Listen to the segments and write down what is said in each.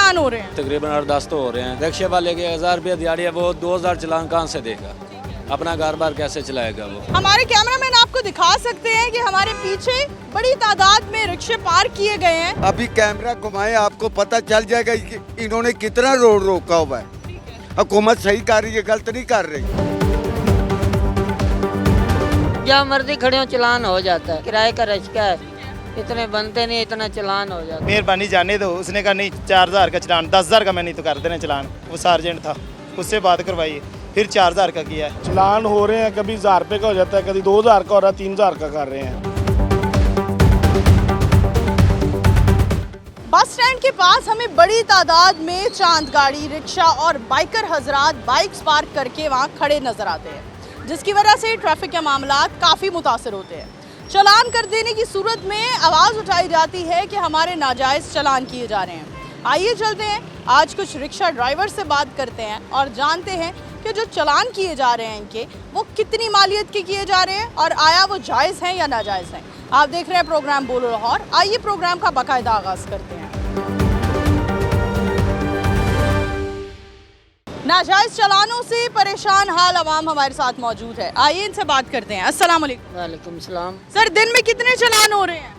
चलान हो रहे हैं? तकरीबन 8-10 तो हो रहे हैं। रिक्शे वाले के 1000 रुपये दिहाड़ी है, वो 2000 चलान कहाँ से देगा? अपना घर बार कैसे चलाएगा वो? हमारे कैमरामैन आपको दिखा सकते हैं कि हमारे पीछे बड़ी तादाद में रिक्शे पार्क किए गए हैं। अभी कैमरा घुमाए आपको पता चल जाएगा कि इन्होंने कितना रोड रोका हुआ है। हुकूमत सही कर रही है, गलत नहीं कर रही। जहाँ मर्जी खड़े हो चलान हो जाता है, किराए का रिक्शा है, इतने बनते नहीं, इतना चलान हो जाता है। मेहरबानी जाने दो। उसने कहा नहीं 4000 का चलान, 10,000 का मैं नहीं तो कर देना चलान। वो सार्जेंट था, उससे बात करवाई, फिर 4000 का किया है। चलान हो रहे हैं, कभी 1000 रुपये का हो जाता है, कभी 2000 का हो रहा है, 3000 का कर रहे हैं। बस स्टैंड के पास हमें बड़ी तादाद में चांद गाड़ी, रिक्शा और बाइकर हजरात बाइक्स पार्क करके वहाँ खड़े नजर आते हैं, जिसकी वजह से ट्रैफिक के मामलात काफ़ी मुतासर होते हैं। चलान कर देने की सूरत में आवाज़ उठाई जाती है कि हमारे नाजायज़ चलान किए जा रहे हैं। आइए चलते हैं, आज कुछ रिक्शा ड्राइवर से बात करते हैं और जानते हैं कि जो चलान किए जा रहे हैं इनके, वो कितनी मालियत के किए जा रहे हैं और आया वो जायज़ हैं या नाजायज़ हैं। आप देख रहे हैं प्रोग्राम बोलो लाहौर। आइए प्रोग्राम का बाकायदा आगाज़ करते हैं। नाजायज़ चलानों से परेशान हाल अवाम हमारे साथ मौजूद है। आइए इनसे बात करते हैं। अस्सलाम वालेकुम। वालेकुम सलाम। सर, दिन में कितने चलान हो रहे हैं?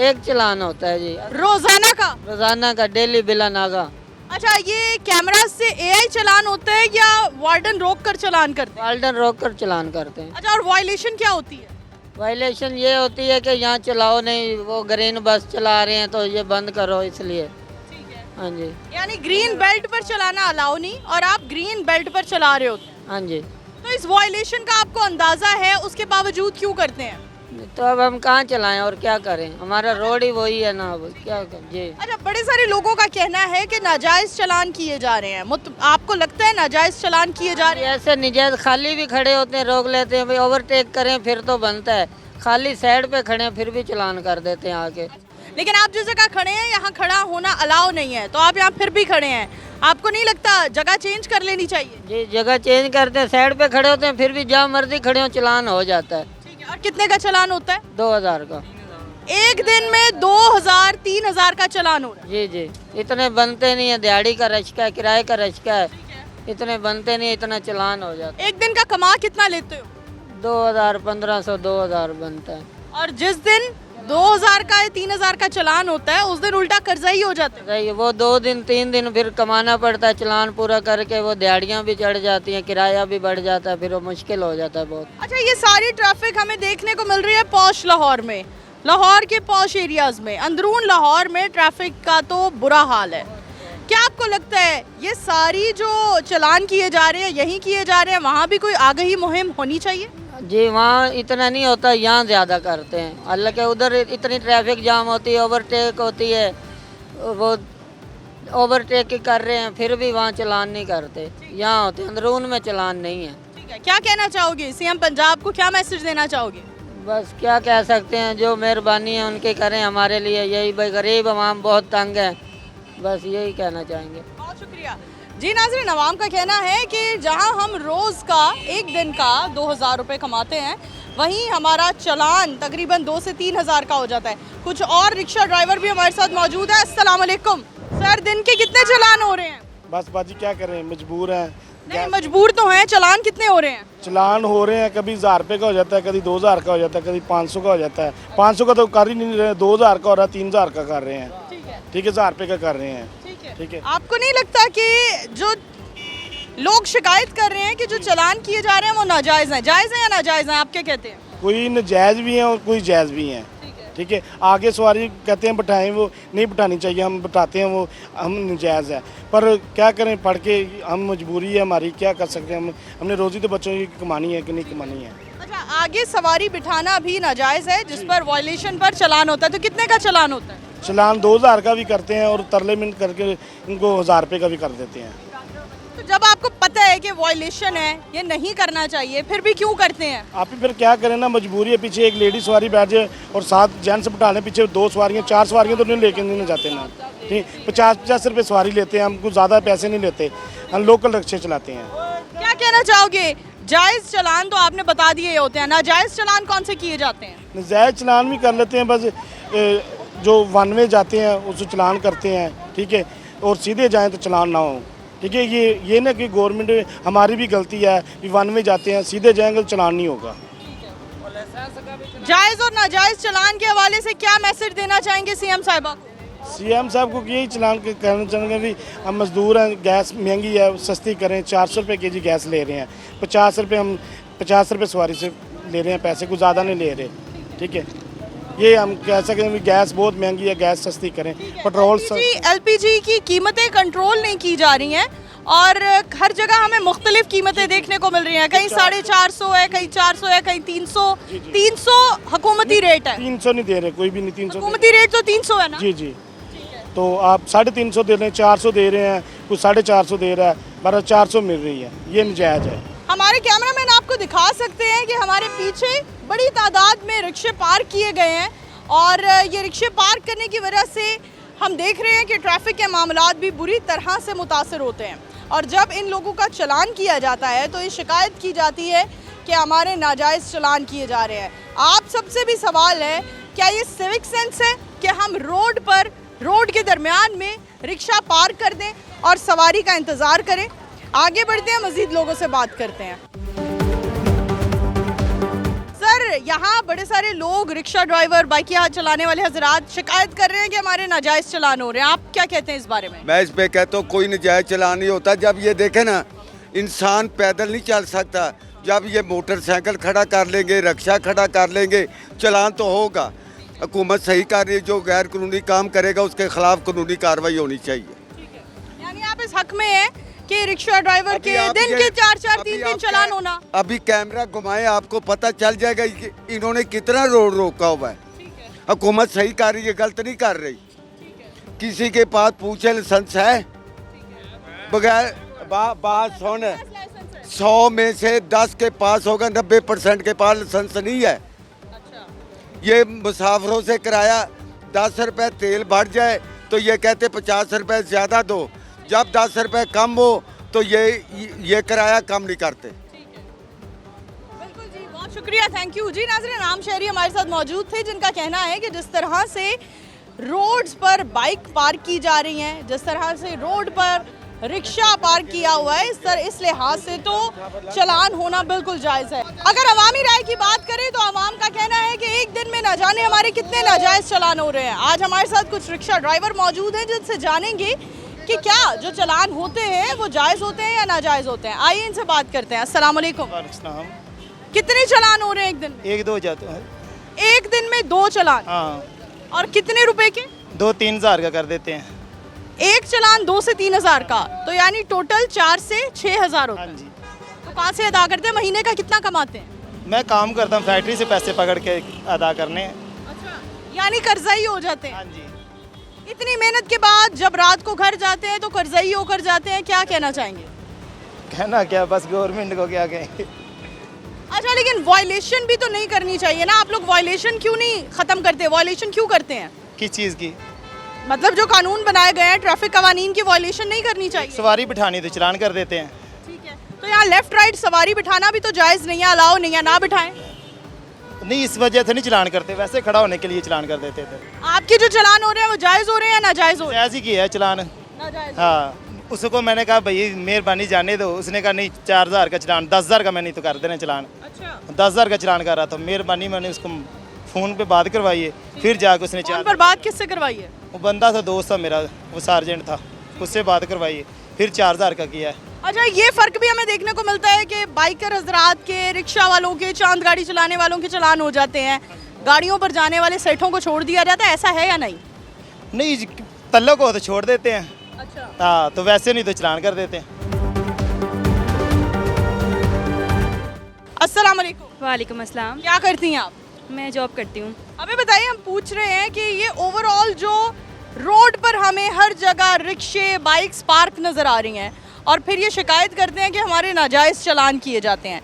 एक चलान होता है जी, रोजाना का? रोजाना का, डेली बिला नागा। अच्छा, ये कैमरा से एआई चलान होता है या वार्डन रोक कर चलान करते हैं? वाल्डन रोक कर चलान करते हैं। अच्छा, और वायलेशन क्या होती है? वायलेशन ये होती है कि यहाँ चलाओ नहीं, वो ग्रीन बस चला रहे हैं तो ये बंद करो, इसलिए। हाँ जी। यानी ग्रीन बेल्ट पर चलाना अलाउ नहीं और आप ग्रीन बेल्ट पर चला रहे होते हैं। हाँ जी। तो इस वायलेशन का आपको अंदाजा है, उसके बावजूद क्यों करते हैं? तो अब हम कहाँ चलाएं और क्या करें, हमारा रोड ही वही है ना, अब क्या कर जी। अच्छा, बड़े सारे लोगों का कहना है कि नाजायज चलान किए जा रहे हैं। आपको लगता है नाजायज चलान किए जा रहे हैं? ऐसे निजायज खाली भी खड़े होते हैं, रोक लेते हैं, भाई ओवरटेक करें फिर तो बनता है, खाली साइड पे खड़े हैं फिर भी चलान कर देते हैं आके। लेकिन आप जिस जगह खड़े हैं यहाँ खड़ा होना अलाउ नहीं है, तो आप यहाँ फिर भी खड़े हैं। आपको नहीं लगता जगह चेंज कर लेनी चाहिए? जी, जगह चेंज करते हैं, साइड पे खड़े होते हैं, फिर भी जहाँ मर्जी खड़े हो चलान हो जाता है। ठीक है। और कितने का चलान होता है? 2000 का। एक दिन में 2000-3000 का चलान हो रहा है? जी जी, इतने बनते नहीं है, दिहाड़ी का रिक्शा है, किराए का रिक्शा है, इतने बनते नहीं, इतना चलान हो जाता है। एक दिन का कमा कितना लेते हो? 2000, 1500, 2000 बनता है। और जिस दिन 2000 का या 3000 का चलान होता है, उस दिन उल्टा कर्जा ही हो जाता है। सही है, वो 2 दिन 3 दिन फिर कमाना पड़ता है, चलान पूरा करके वो दिहाड़ियाँ भी चढ़ जाती हैं, किराया भी बढ़ जाता है, फिर वो मुश्किल हो जाता है बहुत। अच्छा, ये सारी ट्रैफिक हमें देखने को मिल रही है पौश लाहौर में, लाहौर के पौश एरियाज में। अंदरून लाहौर में ट्रैफिक का तो बुरा हाल है। क्या आपको लगता है ये सारी जो चलान किए जा रहे हैं यहीं किए जा रहे हैं, वहाँ भी कोई आगाही मुहिम होनी चाहिए? जी, वहाँ इतना नहीं होता, यहाँ ज़्यादा करते हैं। हालांकि उधर इतनी ट्रैफिक जाम होती है, ओवरटेक होती है, वो ओवरटेक कर रहे हैं फिर भी वहाँ चलान नहीं करते, यहाँ होते, अंदरून में चलान नहीं है। ठीक है, क्या कहना चाहोगे? सीएम पंजाब को क्या मैसेज देना चाहोगे? बस क्या कह सकते हैं, जो मेहरबानी है उनकी करें हमारे लिए, यही भाई, गरीब आवाम बहुत तंग है, बस यही कहना चाहेंगे। बहुत शुक्रिया जी। नाज़रीन, अवाम का कहना है कि जहां हम रोज़ का एक दिन का 2000 रुपये कमाते हैं, वहीं हमारा चलान तकरीबन 2 से 3000 का हो जाता है। कुछ और रिक्शा ड्राइवर भी हमारे साथ मौजूद है। अस्सलाम वालेकुम। सर, दिन के कितने चलान हो रहे हैं? बस बाजी क्या करें, मजबूर हैं। नहीं, मजबूर तो हैं। चलान कितने हो रहे हैं? चलान हो रहे हैं, कभी 1000 रुपये का हो जाता है, कभी 2000 का हो जाता है, कभी 500 का हो जाता है। 500 का तो कर ही नहीं रहे, 2000 का हो रहा है, 3000 का कर रहे हैं। ठीक है, 1000 रुपये का कर रहे हैं। ठीक है। आपको नहीं लगता कि जो लोग शिकायत कर रहे हैं कि जो चलान किए जा रहे हैं वो नाजायज़ हैं? जायज़ है या नाजायज़ हैं, आप क्या कहते हैं? कोई नाजायज़ भी हैं और कोई जायज़ भी हैं। ठीक है, आगे सवारी कहते हैं बिठाएं, वो नहीं बिठानी चाहिए, हम बिठाते हैं, वो हम नाजायज़ है। पर क्या करें, पढ़ के हम मजबूरी है हमारी, क्या कर सकते हैं हम, हमने रोज़ी तो बच्चों की कमानी है कि नहीं कमानी है। अच्छा, आगे सवारी बिठाना भी नाजायज़ है, जिस पर वायलेशन पर चलान होता है, तो कितने का चलान होता है? चलान 2000 का भी करते हैं और तरले मिनट करके इनको 1000 रुपये का भी कर देते हैं। तो जब आपको पता है कि वायलेशन है, ये नहीं करना चाहिए, फिर भी क्यों करते हैं? आप ही फिर क्या करें ना, मजबूरी है। पीछे एक लेडी सवारी बैठ जाए और 7 जेंट्स बिठा लें, पीछे 2 सवारियाँ 4 सवारियाँ तो नहीं लेके नहीं जाते ना। ठीक, 50-50 रुपये सवारी लेते हैं, हमको ज़्यादा पैसे नहीं लेते, हम लोकल रिक्शे चलाते हैं। क्या कहना चाहोगे? जायज़ चलान तो आपने बता दिए होते हैं, नाजायज़ चलान कौन से किए जाते हैं? नाजायज़ चलान भी कर लेते हैं, बस जो वन वे जाते हैं उसको चलान करते हैं। ठीक है, और सीधे जाएं तो चलान ना हो। ठीक है, ये ना कि गवर्नमेंट हमारी भी गलती है कि वन में जाते हैं, सीधे जाएंगे तो चलान नहीं होगा। जायज और नाजायज चलान के हवाले से क्या मैसेज देना चाहेंगे सीएम साहिबा को? सीएम साहब को यही चलान करना चाहेंगे भी हम मजदूर हैं, गैस महंगी है, सस्ती करें। 400 रुपये के जी गैस ले रहे हैं, 50 रुपये सवारी से ले रहे हैं, पैसे कुछ ज़्यादा नहीं ले रहे। ठीक है, ये हम कह सकते हैं भी गैस बहुत महंगी है, गैस सस्ती करें। पेट्रोल एलपीजी की कीमतें कंट्रोल नहीं की जा रही हैं और हर जगह हमें मुख्तलिफ कीमतें देखने को मिल रही हैं। कहीं 450 है, कहीं 400 है, कहीं 300। 300 हुकूमती रेट है। 300 नहीं दे रहे, कोई भी नहीं 300। हुकूमती रेट तो 300 है ना? जी जी। तो आप 350 दे रहे हैं, 400 दे रहे हैं, कुछ 450 दे रहा है, 400 मिल रही है, ये नाजायज़ है। हमारे कैमरामैन आपको दिखा सकते हैं कि हमारे पीछे बड़ी तादाद में रिक्शे पार्क किए गए हैं और ये रिक्शे पार्क करने की वजह से हम देख रहे हैं कि ट्रैफिक के मामलात भी बुरी तरह से मुतासर होते हैं। और जब इन लोगों का चालान किया जाता है तो ये शिकायत की जाती है कि हमारे नाजायज़ चालान किए जा रहे हैं। आप सबसे भी सवाल है, क्या ये सिविक सेंस है कि हम रोड के दरमियान में रिक्शा पार्क कर दें और सवारी का इंतज़ार करें? आगे बढ़ते हैं, मज़ीद लोगों से बात करते हैं। सर, यहाँ बड़े सारे लोग, रिक्शा ड्राइवर, बाइक चलाने वाले हजरात शिकायत कर रहे हैं कि हमारे नाजायज़ चालान हो रहे हैं। आप क्या कहते हैं इस बारे में? मैं इस पे कहता हूँ कोई नाजायज चलान नहीं होता। जब ये देखे ना, इंसान पैदल नहीं चल सकता, जब ये मोटरसाइकिल खड़ा कर लेंगे, रिक्शा खड़ा कर लेंगे, चलान तो होगा। हुकूमत सही कर रही है, जो गैर कानूनी काम करेगा उसके खिलाफ कानूनी कार्रवाई होनी चाहिए। यानी आप इस हक में हैं कि रिक्शा ड्राइवर के दिन के 4-4, 3-3 चालान होना? अभी कैमरा घुमाए, आपको पता चल जाएगा कि इन्होंने कितना रोड रोका हुआ है। हुकूमत सही कर रही है, गलत नहीं कर रही। किसी के पास पूछे लाइसेंस है? बगैर बात सुन, 100 में से 10 के पास होगा, 90% के पास लाइसेंस नहीं है। ये मुसाफिरों से किराया 10 रुपये तेल बढ़ जाए तो ये कहते 50 रुपये ज़्यादा दो, जब 10 रुपये कम हो तो ये किराया कम नहीं करते। बिल्कुल जी, बहुत शुक्रिया, थैंक यू जी। नाज़रीन, आम शहरी हमारे साथ मौजूद थे जिनका कहना है कि जिस तरह से रोड्स पर बाइक पार्क की जा रही हैं, जिस तरह से रोड पर रिक्शा पार्क किया हुआ है, इस लिहाज से तो चालान होना बिल्कुल जायज़ है। अगर अवामी राय की बात करें तो अवाम का कहना है कि एक दिन में न जाने हमारे कितने नाजायज़ चालान हो रहे हैं। आज हमारे साथ कुछ रिक्शा ड्राइवर मौजूद हैं जिनसे जानेंगे कि क्या जो चालान होते हैं वो जायज़ होते हैं या नाजायज़ होते हैं। आइए इनसे बात करते हैं। अस्सलाम वालेकुम। कितने चालान हो रहे हैं एक दिन? 1-2 जाते हैं एक दिन में 2 चालान? हाँ। और कितने रुपए के? 2-3 हज़ार का कर देते हैं। एक चालान 2 से 3 हज़ार का, तो यानी टोटल 4 से 6 हज़ार होता है। हाँ जी। तो कहाँ से अदा करते हैं? महीने का कितना कमाते हैं? मैं काम करता हूँ, फैक्ट्री से पैसे पकड़ के अदा करने। अच्छा, यानी कर्जाई हो जाते हैं। हाँ जी। इतनी मेहनत के बाद जब रात को घर जाते हैं तो कर्जाई होकर जाते हैं, क्या कहना चाहेंगे? कहना क्या, बस गवर्नमेंट को क्या कहें। अच्छा, लेकिन वायलेशन भी तो नहीं करनी चाहिए ना? आप लोग वायलेशन क्यों नहीं ख़त्म करते? वायलेशन क्यों करते हैं? किस चीज़ की? मतलब जो कानून बनाए गए हैं, ट्रैफिक कवानीन की वायलेशन नहीं करनी चाहिए? सवारी बिठानी तो चलान कर देते हैं। ठीक है, तो यहाँ लेफ्ट राइट सवारी बिठाना भी तो जायज़ नहीं है, अलाउ नहीं है, ना बिठाएं। नहीं, इस वजह से नहीं चलान करते, वैसे खड़ा होने के लिए चलान कर देते थे। आपके जो चलान हो रहे हैं वो जायज़ हो रहे हैं या नाजायज़ हो रहे हैं? ऐसी की है चलान। नाजायज़। हाँ, उसको मैंने कहा भाई मेहरबानी जाने दो, उसने कहा नहीं 4000 का चलान, 10,000 का मैं नहीं तो कर देना चलान। अच्छा, 10,000 का चलान कर रहा था, मेहरबानी मैंने उसको फ़ोन पे बात करवाई है, फिर जाकर उसने फोन पर बात किससे करवाई है? वो बंदा था, दोस्त था मेरा, वो सार्जेंट था, उससे बात करवाई है, फिर 4000 का किया है। अच्छा, ये फ़र्क भी हमें देखने को मिलता है कि बाइकर हजरात के, रिक्शा वालों के, चांद गाड़ी चलाने वालों के चलान हो जाते हैं, गाड़ियों पर जाने वाले सेठों को छोड़ दिया जाता है, ऐसा है या नहीं? नहीं, तल्लों को तो छोड़ देते हैं। अच्छा, हाँ, तो वैसे नहीं तो चलान कर देते हैं। अस्सलाम वालेकुम। वालेकुम अस्सलाम। क्या करती हैं आप? मैं जॉब करती हूँ। हमें बताइए, हम पूछ रहे हैं कि ये ओवरऑल जो रोड पर हमें हर जगह रिक्शे, बाइक्स पार्क नज़र आ रही हैं और फिर ये शिकायत करते हैं कि हमारे नाजायज़ चालान किए जाते हैं,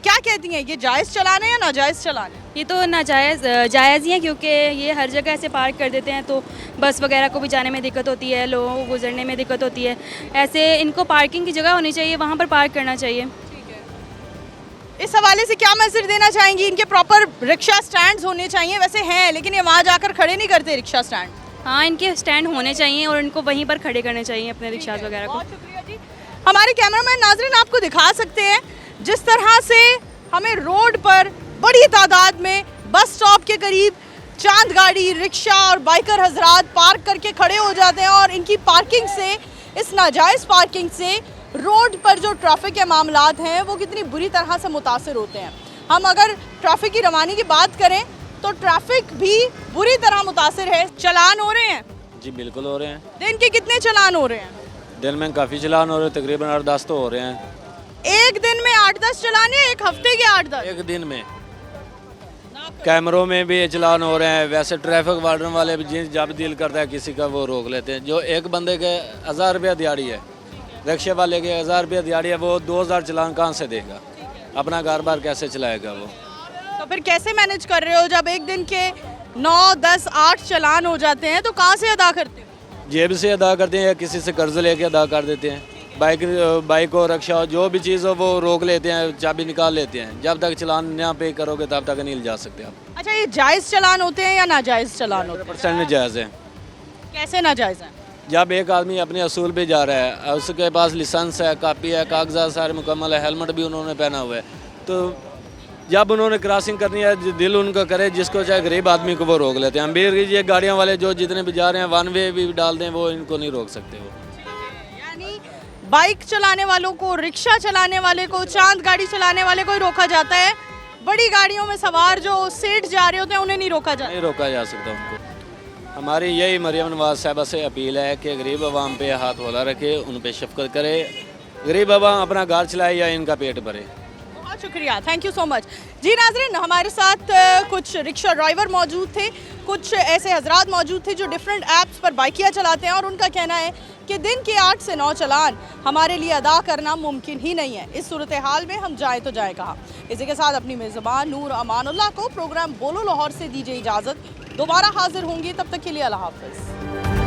क्या कहती हैं, ये जायज़ चालान है या नाजायज़ चालान है? ये तो जायज़ ही है, क्योंकि ये हर जगह ऐसे पार्क कर देते हैं तो बस वगैरह को भी जाने में दिक्कत होती है, लोगों को गुजरने में दिक्कत होती है। ऐसे इनको पार्किंग की जगह होनी चाहिए, वहाँ पर पार्क करना चाहिए। इस हवाले से क्या मैसेज देना चाहेंगी? इनके प्रॉपर रिक्शा स्टैंड्स होने चाहिए, वैसे हैं लेकिन ये वहाँ जाकर खड़े नहीं करते रिक्शा स्टैंड। हाँ, इनके स्टैंड होने चाहिए और इनको वहीं पर खड़े करने चाहिए अपने रिक्शाज वगैरह को। बहुत शुक्रिया जी। हमारे कैमरामैन नाजरीन आपको दिखा सकते हैं जिस तरह से हमें रोड पर बड़ी तादाद में बस स्टॉप के करीब चांद गाड़ी, रिक्शा और बाइकर हजरात पार्क करके खड़े हो जाते हैं और इनकी पार्किंग से, इस नाजायज़ पार्किंग से रोड पर जो ट्रैफिक के मामलात हैं वो कितनी बुरी तरह से मुतासर होते हैं। हम अगर ट्रैफिक की रवानी की बात करें तो ट्रैफिक भी बुरी तरह मुतासर है। चलान हो रहे हैं जी बिल्कुल हो रहे हैं। दिन के कितने चलान हो रहे हैं? दिन में काफ़ी चलान हो रहे हैं, तकरीबन 8-10 तो हो रहे हैं। एक दिन में 8-10 चलान या एक हफ्ते के 8-10? एक दिन में कैमरों में भी ये चलान हो रहे हैं। वैसे ट्रैफिक वार्डन वाले भी जब दिल करता है किसी का वो रोक लेते हैं। जो एक बंदे के 1000 रुपया दिहाड़ी है, रिक्शे वाले के 1000 रुपया दिहाड़ी है, वो 2000 चलान कहाँ से देगा? अपना घर बार कैसे चलाएगा वो? तो फिर कैसे मैनेज कर रहे हो जब एक दिन के 9, 10, 8 चलान हो जाते हैं? तो कहाँ से अदा करते हो? जेब से अदा करते हैं या किसी से कर्ज लेके अदा कर देते हैं। बाइक और रिक्शा हो, जो भी चीज़ हो वो रोक लेते हैं, चाबी निकाल लेते हैं। जब तक चलान ना पे करोगे तब तक नहीं जा सकते आप। अच्छा, ये जायज़ चलान होते हैं या नाजायज़ चलान होते हैं? 100% जायज़ है। कैसे नाजायज़ है? जब एक आदमी अपने असूल पे जा रहा है, उसके पास लाइसेंस है, कापी है, कागजात सारे मुकम्मल है, हेलमेट भी उन्होंने पहना हुआ है, तो जब उन्होंने क्रॉसिंग करनी है दिल उनका करे जिसको चाहे गरीब आदमी को वो रोक लेते हैं। अमीर ये गाड़ियाँ वाले जो जितने भी जा रहे हैं वन वे भी डाल दें, वो इनको नहीं रोक सकते। वो यानी बाइक चलाने वालों को, रिक्शा चलाने वाले को, चांद गाड़ी चलाने वाले को ही रोका जाता है। बड़ी गाड़ियों में सवार जो सेठ जा रहे होते हैं उन्हें नहीं रोका जाता। नहीं रोका जा सकता उनको। हमारी यही मरियम नवाज साहबा से अपील है कि गरीब आवाम पे हाथ हौला रखे, उन पे शफकत करे, गरीब आवाम अपना घर चलाए या इनका पेट भरे। बहुत शुक्रिया, थैंक यू सो मच। जी नाज़रीन, हमारे साथ कुछ रिक्शा ड्राइवर मौजूद थे, कुछ ऐसे हजरात मौजूद थे जो डिफरेंट ऐप्स पर बाइकियाँ चलाते हैं और उनका कहना है कि दिन के 8 से 9 चलान हमारे लिए अदा करना मुमकिन ही नहीं है। इस सूरत हाल में हम जाए तो जाए कहाँ? इसी के साथ अपनी मेज़बान नूर अमानुल्लाह को प्रोग्राम बोलो लाहौर से दीजिए इजाज़त। दोबारा हाजिर होंगी, तब तक के लिए अल्लाह हाफ़िज़।